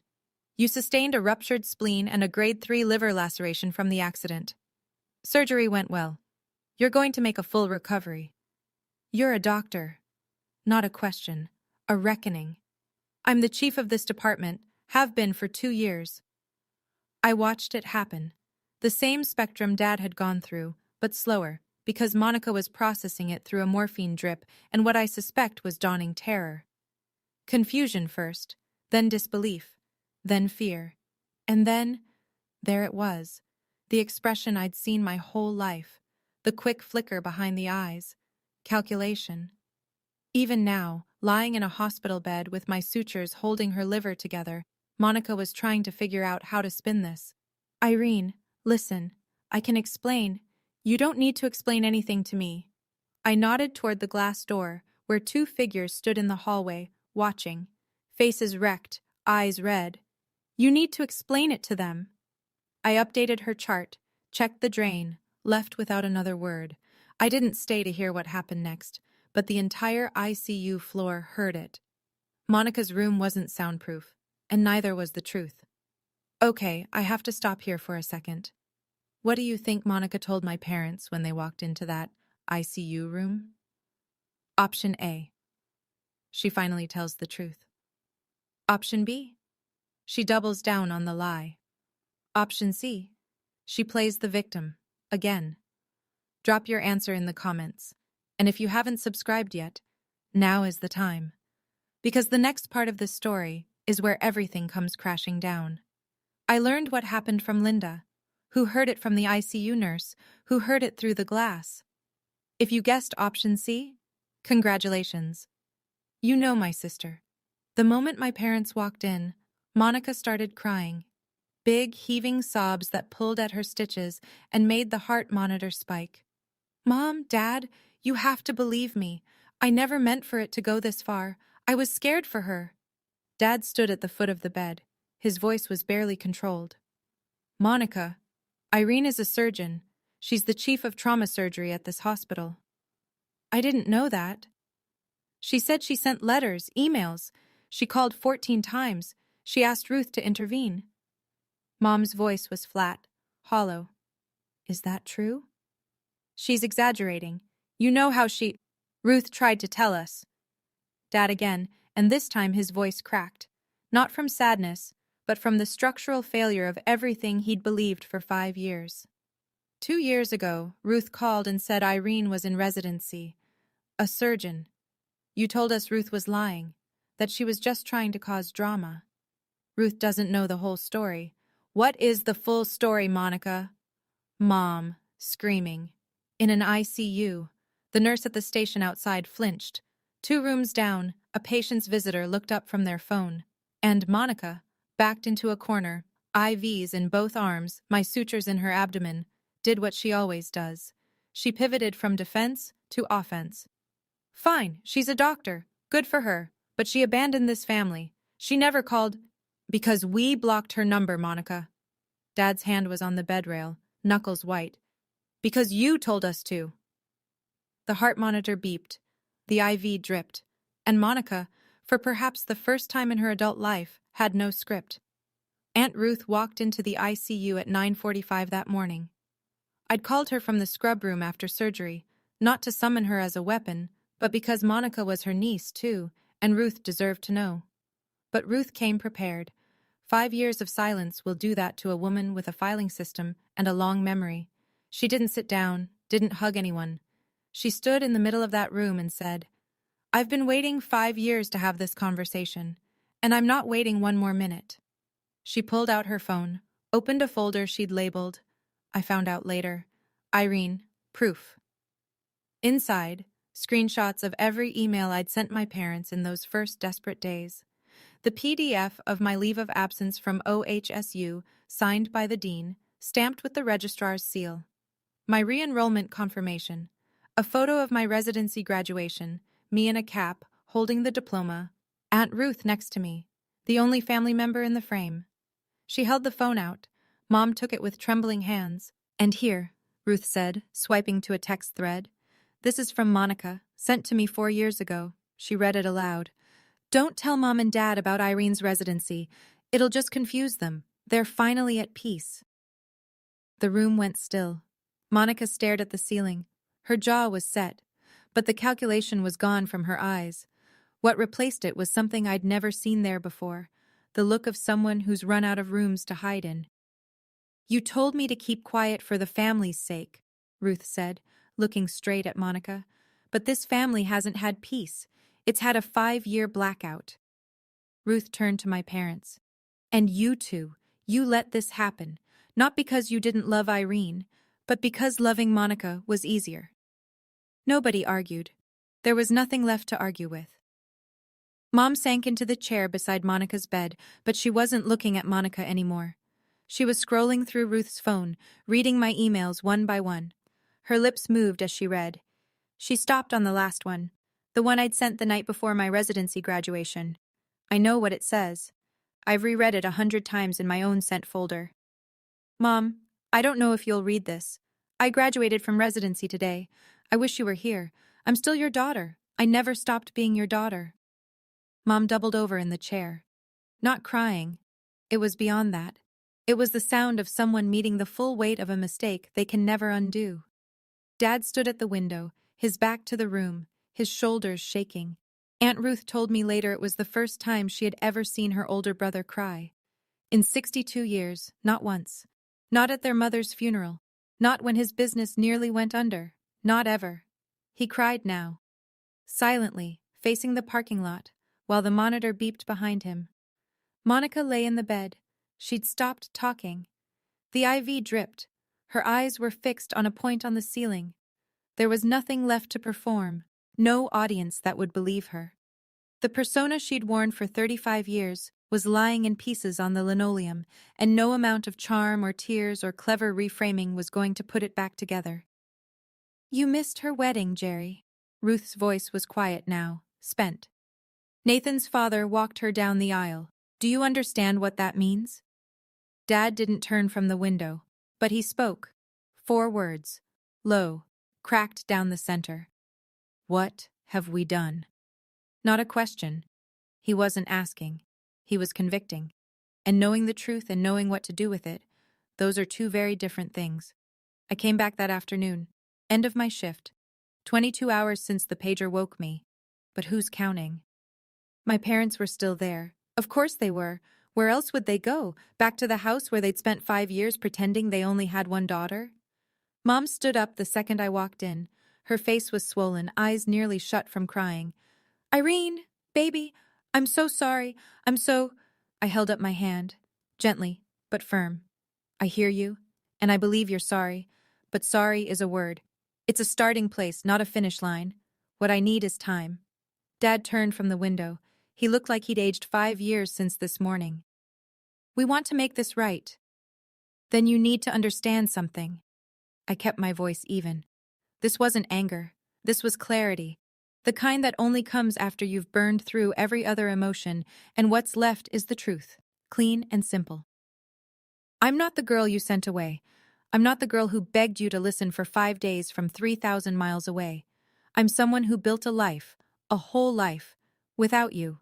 [SPEAKER 1] You sustained a ruptured spleen and a grade 3 liver laceration from the accident. Surgery went well. You're going to make a full recovery. You're a doctor. Not a question. A reckoning. I'm the chief of this department, have been for 2 years." I watched it happen. The same spectrum Dad had gone through, but slower, because Monica was processing it through a morphine drip and what I suspect was dawning terror. Confusion first, then disbelief, then fear. And then, there it was, the expression I'd seen my whole life, the quick flicker behind the eyes, calculation. Even now, lying in a hospital bed with my sutures holding her liver together, Monica was trying to figure out how to spin this. "Irene, listen, I can explain. You don't need to explain anything to me." I nodded toward the glass door, where 2 figures stood in the hallway, watching, faces wrecked, eyes red. "You need to explain it to them." I updated her chart, checked the drain, left without another word. I didn't stay to hear what happened next, but the entire ICU floor heard it. Monica's room wasn't soundproof, and neither was the truth. Okay, I have to stop here for a second. What do you think Monica told my parents when they walked into that ICU room? Option A. She finally tells the truth. Option B. She doubles down on the lie. Option C. She plays the victim. Again. Drop your answer in the comments. And if you haven't subscribed yet, now is the time. Because the next part of this story is where everything comes crashing down. I learned what happened from Linda, who heard it from the ICU nurse, who heard it through the glass. If you guessed option C, congratulations. You know my sister. The moment my parents walked in, Monica started crying. Big, heaving sobs that pulled at her stitches and made the heart monitor spike. Mom, Dad, you have to believe me. I never meant for it to go this far. I was scared for her. Dad stood at the foot of the bed. His voice was barely controlled. Monica, Irene is a surgeon. She's the chief of trauma surgery at this hospital. I didn't know that. She said she sent letters, emails. She called 14 times. She asked Ruth to intervene. Mom's voice was flat, hollow. Is that true? She's exaggerating. You know how Ruth tried to tell us. Dad again, and this time his voice cracked. Not from sadness, but from the structural failure of everything he'd believed for 5 years. 2 years ago, Ruth called and said Irene was in residency. A surgeon. You told us Ruth was lying, that she was just trying to cause drama. Ruth doesn't know the whole story. What is the full story, Monica? Mom, screaming. In an ICU, the nurse at the station outside flinched. 2 rooms down, a patient's visitor looked up from their phone. And Monica, backed into a corner, IVs in both arms, my sutures in her abdomen, did what she always does. She pivoted from defense to offense. Fine, she's a doctor. Good for her. But she abandoned this family. She never called. Because we blocked her number, Monica. Dad's hand was on the bed rail, knuckles white. Because you told us to. The heart monitor beeped. The IV dripped. And Monica, for perhaps the first time in her adult life, had no script. Aunt Ruth walked into the ICU at 9:45 that morning. I'd called her from the scrub room after surgery, not to summon her as a weapon, but because Monica was her niece, too, and Ruth deserved to know. But Ruth came prepared. 5 years of silence will do that to a woman with a filing system and a long memory. She didn't sit down, didn't hug anyone. She stood in the middle of that room and said, I've been waiting 5 years to have this conversation, and I'm not waiting 1 more minute. She pulled out her phone, opened a folder she'd labeled, I found out later, Irene, proof. Inside, screenshots of every email I'd sent my parents in those first desperate days. The PDF of my leave of absence from OHSU, signed by the dean, stamped with the registrar's seal. My re-enrollment confirmation. A photo of my residency graduation, me in a cap, holding the diploma, Aunt Ruth next to me, the only family member in the frame. She held the phone out. Mom took it with trembling hands. And here, Ruth said, swiping to a text thread. This is from Monica, sent to me 4 years ago. She read it aloud. Don't tell Mom and Dad about Irene's residency. It'll just confuse them. They're finally at peace. The room went still. Monica stared at the ceiling. Her jaw was set, but the calculation was gone from her eyes. What replaced it was something I'd never seen there before, the look of someone who's run out of rooms to hide in. You told me to keep quiet for the family's sake, Ruth said, looking straight at Monica. But this family hasn't had peace. It's had a 5-year blackout. Ruth turned to my parents. And you two, you let this happen, not because you didn't love Irene, but because loving Monica was easier. Nobody argued. There was nothing left to argue with. Mom sank into the chair beside Monica's bed, but she wasn't looking at Monica anymore. She was scrolling through Ruth's phone, reading my emails one by one. Her lips moved as she read. She stopped on the last one, the one I'd sent the night before my residency graduation. I know what it says. I've reread it 100 times in my own sent folder. Mom, I don't know if you'll read this. I graduated from residency today. I wish you were here. I'm still your daughter. I never stopped being your daughter. Mom doubled over in the chair. Not crying. It was beyond that. It was the sound of someone meeting the full weight of a mistake they can never undo. Dad stood at the window, his back to the room, his shoulders shaking. Aunt Ruth told me later it was the first time she had ever seen her older brother cry. In 62 years, not once. Not at their mother's funeral. Not when his business nearly went under. Not ever. He cried now. Silently, facing the parking lot, while the monitor beeped behind him. Monica lay in the bed. She'd stopped talking. The IV dripped. Her eyes were fixed on a point on the ceiling. There was nothing left to perform, no audience that would believe her. The persona she'd worn for 35 years was lying in pieces on the linoleum, and no amount of charm or tears or clever reframing was going to put it back together. You missed her wedding, Jerry. Ruth's voice was quiet now, spent. Nathan's father walked her down the aisle. Do you understand what that means? Dad didn't turn from the window, but he spoke. 4 words, low, cracked down the center. What have we done? Not a question. He wasn't asking. He was convicting. And knowing the truth and knowing what to do with it, those are 2 very different things. I came back that afternoon. End of my shift. 22 hours since the pager woke me. But who's counting? My parents were still there. Of course they were. Where else would they go? Back to the house where they'd spent 5 years pretending they only had one daughter? Mom stood up the second I walked in. Her face was swollen, eyes nearly shut from crying. Irene, baby, I'm so sorry. I held up my hand, gently, but firm. I hear you, and I believe you're sorry, but sorry is a word. It's a starting place, not a finish line. What I need is time. Dad turned from the window. He looked like he'd aged 5 years since this morning. We want to make this right. Then you need to understand something. I kept my voice even. This wasn't anger. This was clarity. The kind that only comes after you've burned through every other emotion, and what's left is the truth. Clean and simple. I'm not the girl you sent away. I'm not the girl who begged you to listen for 5 days from 3,000 miles away. I'm someone who built a life, a whole life, without you.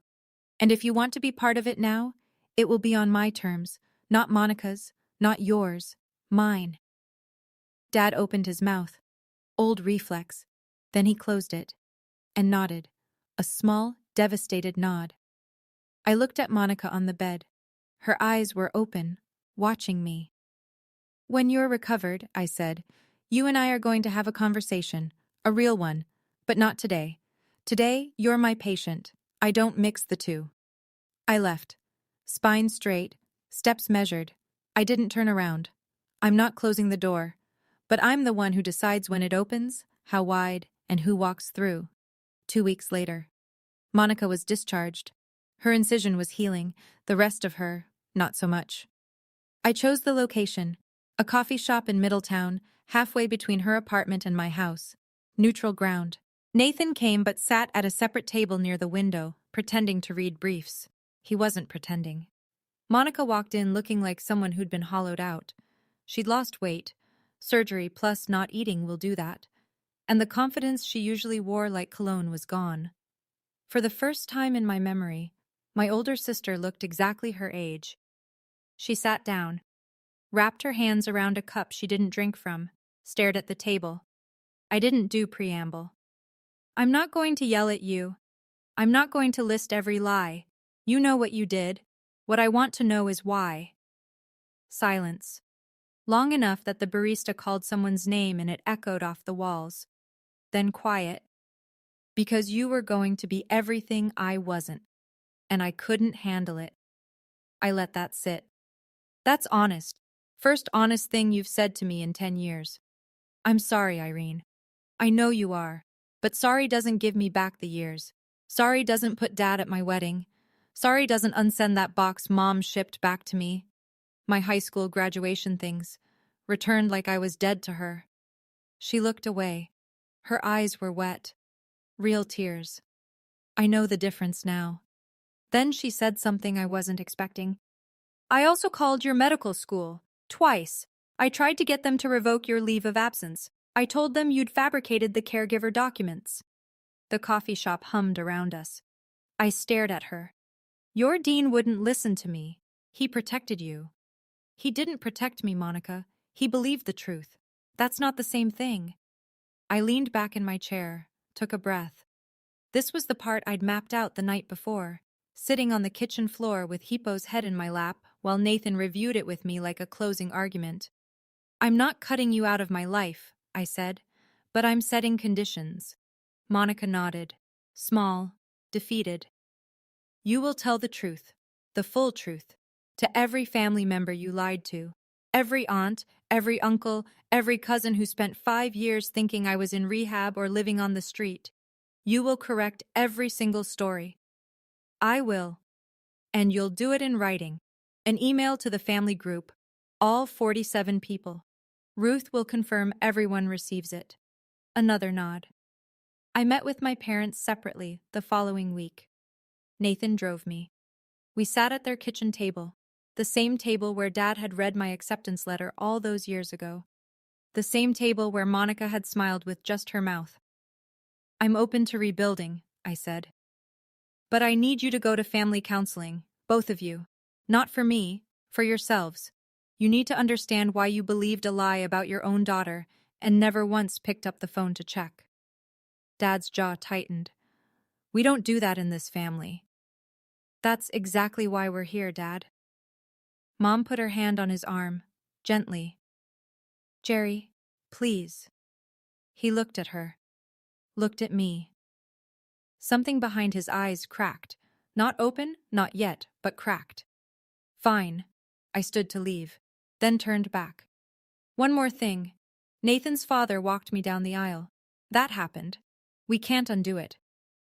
[SPEAKER 1] And if you want to be part of it now, it will be on my terms, not Monica's, not yours, mine. Dad opened his mouth. Old reflex. Then he closed it. And nodded. A small, devastated nod. I looked at Monica on the bed. Her eyes were open, watching me. When you're recovered, I said, you and I are going to have a conversation, a real one, but not today. Today, you're my patient. I don't mix the two. I left. Spine straight, steps measured. I didn't turn around. I'm not closing the door, but I'm the one who decides when it opens, how wide, and who walks through. 2 weeks later. Monica was discharged. Her incision was healing, the rest of her, not so much. I chose the location, a coffee shop in Middletown, halfway between her apartment and my house. Neutral ground. Nathan came but sat at a separate table near the window, pretending to read briefs. He wasn't pretending. Monica walked in looking like someone who'd been hollowed out. She'd lost weight. Surgery plus not eating will do that. And the confidence she usually wore like cologne was gone. For the first time in my memory, my older sister looked exactly her age. She sat down, wrapped her hands around a cup she didn't drink from, stared at the table. I didn't do preamble. I'm not going to yell at you. I'm not going to list every lie. You know what you did. What I want to know is why. Silence. Long enough that the barista called someone's name and it echoed off the walls. Then quiet. Because you were going to be everything I wasn't. And I couldn't handle it. I let that sit. That's honest. First honest thing you've said to me in 10 years. I'm sorry, Irene. I know you are. But sorry doesn't give me back the years. Sorry doesn't put Dad at my wedding. Sorry doesn't unsend that box Mom shipped back to me. My high school graduation things. Returned like I was dead to her. She looked away. Her eyes were wet. Real tears. I know the difference now. Then she said something I wasn't expecting. I also called your medical school. Twice. I tried to get them to revoke your leave of absence. I told them you'd fabricated the caregiver documents. The coffee shop hummed around us. I stared at her. Your dean wouldn't listen to me. He protected you. He didn't protect me, Monica. He believed the truth. That's not the same thing. I leaned back in my chair, took a breath. This was the part I'd mapped out the night before, sitting on the kitchen floor with Hippo's head in my lap while Nathan reviewed it with me like a closing argument. I'm not cutting you out of my life, I said, but I'm setting conditions. Monica nodded, small, defeated. You will tell the truth, the full truth, to every family member you lied to. Every aunt, every uncle, every cousin who spent 5 years thinking I was in rehab or living on the street. You will correct every single story. I will. And you'll do it in writing. An email to the family group, all 47 people. Ruth will confirm everyone receives it. Another nod. I met with my parents separately the following week. Nathan drove me. We sat at their kitchen table, the same table where Dad had read my acceptance letter all those years ago. The same table where Monica had smiled with just her mouth. I'm open to rebuilding, I said. But I need you to go to family counseling, both of you. Not for me, for yourselves. You need to understand why you believed a lie about your own daughter and never once picked up the phone to check. Dad's jaw tightened. We don't do that in this family. That's exactly why we're here, Dad. Mom put her hand on his arm, gently. Jerry, please. He looked at her. Looked at me. Something behind his eyes cracked. Not open, not yet, but cracked. Fine. I stood to leave, then turned back. One more thing. Nathan's father walked me down the aisle. That happened. We can't undo it.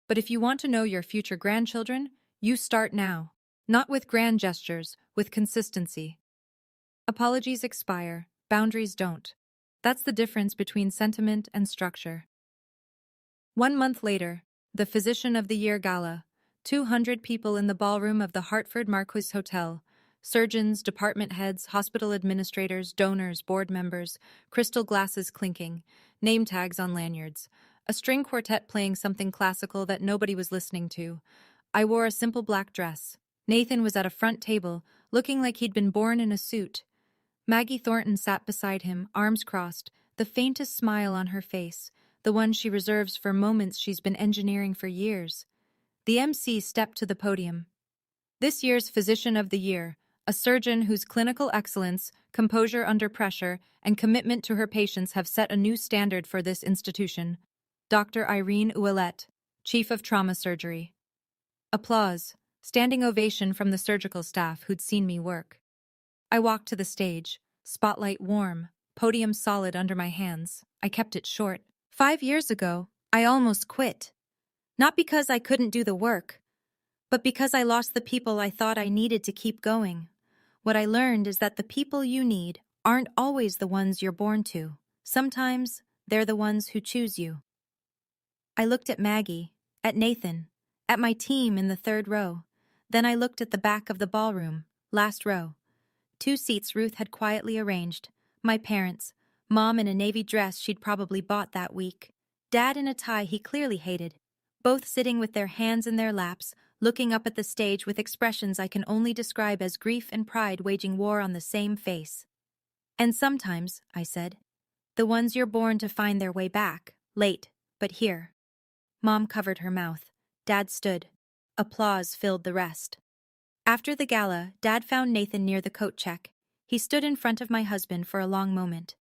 [SPEAKER 1] But if you want to know your future grandchildren, you start now. Not with grand gestures, with consistency. Apologies expire, boundaries don't. That's the difference between sentiment and structure. 1 month later, the Physician of the Year Gala, 200 people in the ballroom of the Hartford Marquis Hotel, surgeons, department heads, hospital administrators, donors, board members, crystal glasses clinking, name tags on lanyards, a string quartet playing something classical that nobody was listening to. I wore a simple black dress. Nathan was at a front table, looking like he'd been born in a suit. Maggie Thornton sat beside him, arms crossed, the faintest smile on her face, the one she reserves for moments she's been engineering for years. The MC stepped to the podium. This year's Physician of the Year, a surgeon whose clinical excellence, composure under pressure, and commitment to her patients have set a new standard for this institution. Dr. Irene Ouellette, Chief of Trauma Surgery. Applause, standing ovation from the surgical staff who'd seen me work. I walked to the stage, spotlight warm, podium solid under my hands. I kept it short. 5 years ago, I almost quit. Not because I couldn't do the work, but because I lost the people I thought I needed to keep going. What I learned is that the people you need aren't always the ones you're born to. Sometimes they're the ones who choose you. I looked at Maggie, at Nathan, at my team in the 3rd row. Then I looked at the back of the ballroom, last row. 2 seats Ruth had quietly arranged. My parents, Mom in a navy dress she'd probably bought that week, Dad in a tie he clearly hated, both sitting with their hands in their laps, looking up at the stage with expressions I can only describe as grief and pride waging war on the same face. And sometimes, I said, the ones you're born to find their way back, late, but here. Mom covered her mouth. Dad stood. Applause filled the rest. After the gala, Dad found Nathan near the coat check. He stood in front of my husband for a long moment.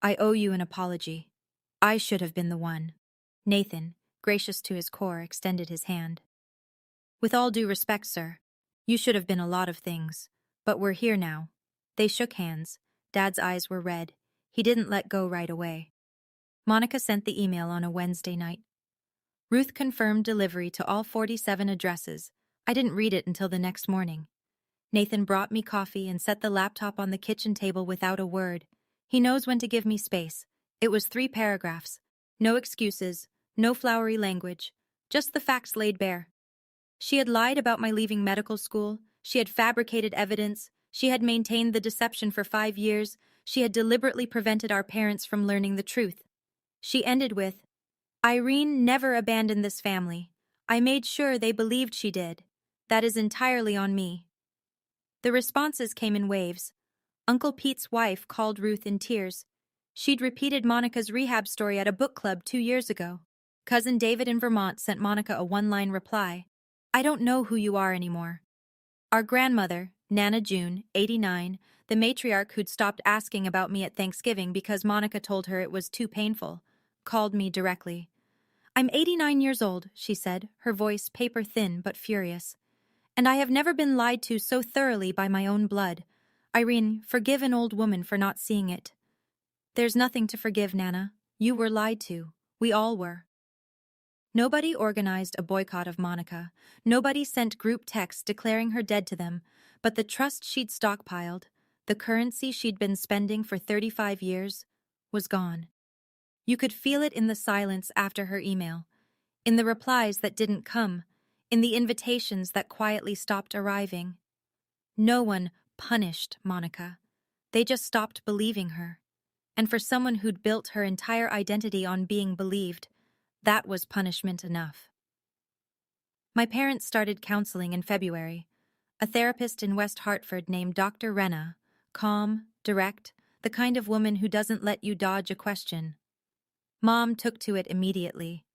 [SPEAKER 1] I owe you an apology. I should have been the one. Nathan, gracious to his core, extended his hand. With all due respect, sir, you should have been a lot of things, but we're here now. They shook hands. Dad's eyes were red. He didn't let go right away. Monica sent the email on a Wednesday night. Ruth confirmed delivery to all 47 addresses. I didn't read it until the next morning. Nathan brought me coffee and set the laptop on the kitchen table without a word. He knows when to give me space. It was 3 paragraphs. No excuses, no flowery language, just the facts laid bare. She had lied about my leaving medical school. She had fabricated evidence. She had maintained the deception for 5 years. She had deliberately prevented our parents from learning the truth. She ended with, "Irene never abandoned this family. I made sure they believed she did. That is entirely on me." The responses came in waves. Uncle Pete's wife called Ruth in tears. She'd repeated Monica's rehab story at a book club 2 years ago. Cousin David in Vermont sent Monica a one-line reply, "I don't know who you are anymore." Our grandmother, Nana June, 89, the matriarch who'd stopped asking about me at Thanksgiving because Monica told her it was too painful, called me directly. "I'm 89 years old," she said, her voice paper-thin but furious. "And I have never been lied to so thoroughly by my own blood. Irene, forgive an old woman for not seeing it." "There's nothing to forgive, Nana. You were lied to. We all were." Nobody organized a boycott of Monica. Nobody sent group texts declaring her dead to them, but the trust she'd stockpiled, the currency she'd been spending for 35 years, was gone. You could feel it in the silence after her email, in the replies that didn't come, in the invitations that quietly stopped arriving. No one punished Monica. They just stopped believing her. And for someone who'd built her entire identity on being believed, that was punishment enough. My parents started counseling in February. A therapist in West Hartford named Dr. Renna, calm, direct, the kind of woman who doesn't let you dodge a question. Mom took to it immediately.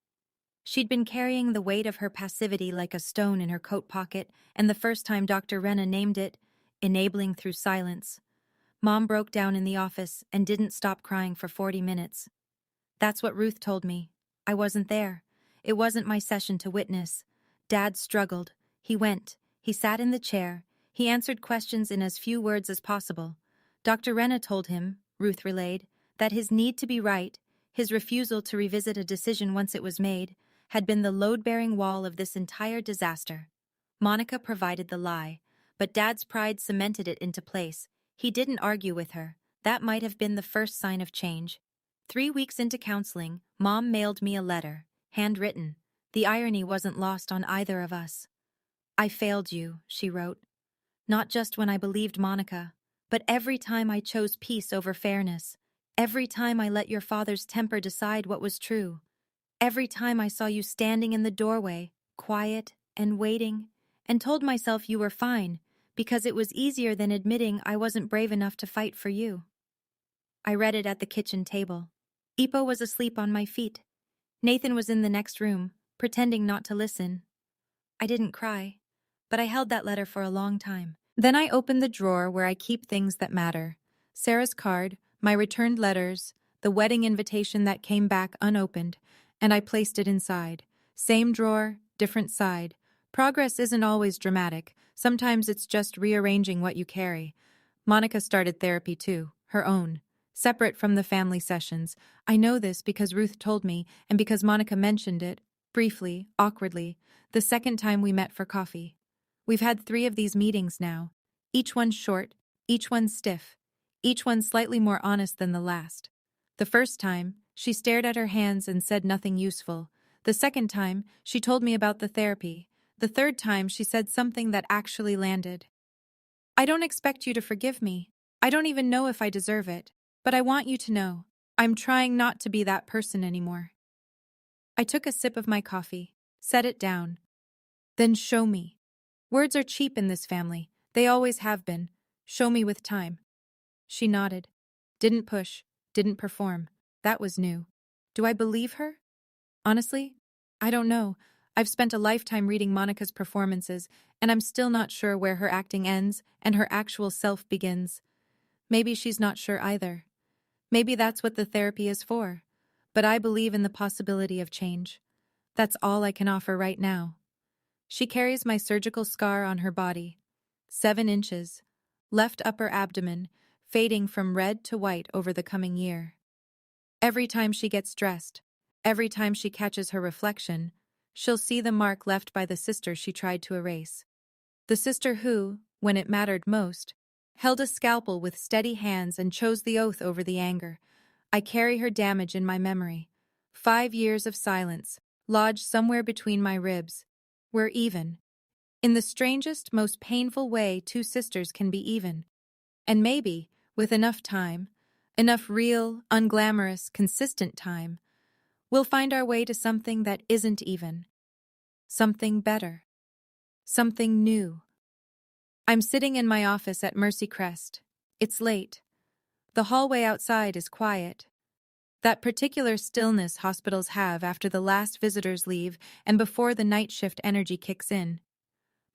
[SPEAKER 1] She'd been carrying the weight of her passivity like a stone in her coat pocket, and the first time Dr. Renna named it, enabling through silence, Mom broke down in the office and didn't stop crying for 40 minutes. That's what Ruth told me. I wasn't there. It wasn't my session to witness. Dad struggled. He went. He sat in the chair. He answered questions in as few words as possible. Dr. Renna told him, Ruth relayed, that his need to be right, his refusal to revisit a decision once it was made, had been the load-bearing wall of this entire disaster. Monica provided the lie, but Dad's pride cemented it into place. He didn't argue with her. That might have been the first sign of change. 3 weeks into counseling, Mom mailed me a letter, handwritten. The irony wasn't lost on either of us. "I failed you," she wrote. "Not just when I believed Monica, but every time I chose peace over fairness. Every time I let your father's temper decide what was true. Every time I saw you standing in the doorway, quiet and waiting, and told myself you were fine, because it was easier than admitting I wasn't brave enough to fight for you." I read it at the kitchen table. Ipo was asleep on my feet. Nathan was in the next room, pretending not to listen. I didn't cry, but I held that letter for a long time. Then I opened the drawer where I keep things that matter. Sarah's card, my returned letters, the wedding invitation that came back unopened, and I placed it inside. Same drawer, different side. Progress isn't always dramatic. Sometimes it's just rearranging what you carry. Monica started therapy too, her own, separate from the family sessions. I know this because Ruth told me, and because Monica mentioned it, briefly, awkwardly, the second time we met for coffee. We've had 3 of these meetings now. Each one short, each one stiff, each one slightly more honest than the last. The first time, she stared at her hands and said nothing useful. The second time, she told me about the therapy. The third time, she said something that actually landed. "I don't expect you to forgive me. I don't even know if I deserve it. But I want you to know, I'm trying not to be that person anymore." I took a sip of my coffee, set it down. "Then show me. Words are cheap in this family. They always have been. Show me with time." She nodded. Didn't push, didn't perform. That was new. Do I believe her? Honestly, I don't know. I've spent a lifetime reading Monica's performances, and I'm still not sure where her acting ends and her actual self begins. Maybe she's not sure either. Maybe that's what the therapy is for. But I believe in the possibility of change. That's all I can offer right now. She carries my surgical scar on her body. 7 inches. Left upper abdomen, fading from red to white over the coming year. Every time she gets dressed, every time she catches her reflection, she'll see the mark left by the sister she tried to erase. The sister who, when it mattered most, held a scalpel with steady hands and chose the oath over the anger. I carry her damage in my memory. 5 years of silence, lodged somewhere between my ribs. We're even. In the strangest, most painful way 2 sisters can be even. And maybe, with enough time, enough real, unglamorous, consistent time, we'll find our way to something that isn't even. Something better. Something new. I'm sitting in my office at Mercy Crest. It's late. The hallway outside is quiet. That particular stillness hospitals have after the last visitors leave and before the night shift energy kicks in.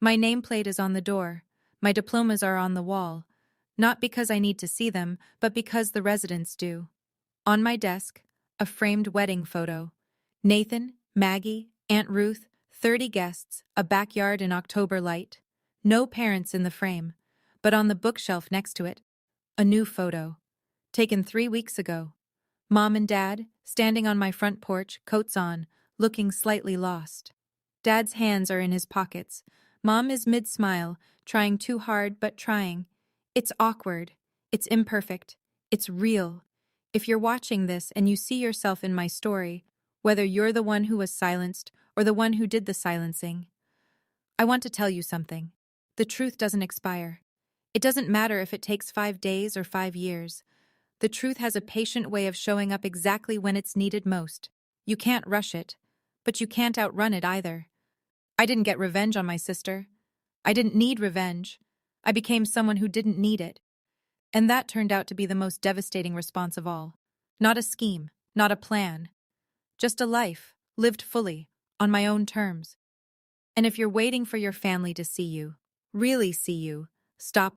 [SPEAKER 1] My nameplate is on the door. My diplomas are on the wall. Not because I need to see them, but because the residents do. On my desk, a framed wedding photo. Nathan, Maggie, Aunt Ruth, 30 guests, a backyard in October light. No parents in the frame, but on the bookshelf next to it, a new photo. Taken 3 weeks ago. Mom and Dad, standing on my front porch, coats on, looking slightly lost. Dad's hands are in his pockets. Mom is mid-smile, trying too hard but trying. It's awkward. It's imperfect. It's real. If you're watching this and you see yourself in my story, whether you're the one who was silenced or the one who did the silencing, I want to tell you something. The truth doesn't expire. It doesn't matter if it takes 5 days or 5 years. The truth has a patient way of showing up exactly when it's needed most. You can't rush it, but you can't outrun it either. I didn't get revenge on my sister. I didn't need revenge. I became someone who didn't need it. And that turned out to be the most devastating response of all. Not a scheme, not a plan. Just a life, lived fully, on my own terms. And if you're waiting for your family to see you, really see you, stop.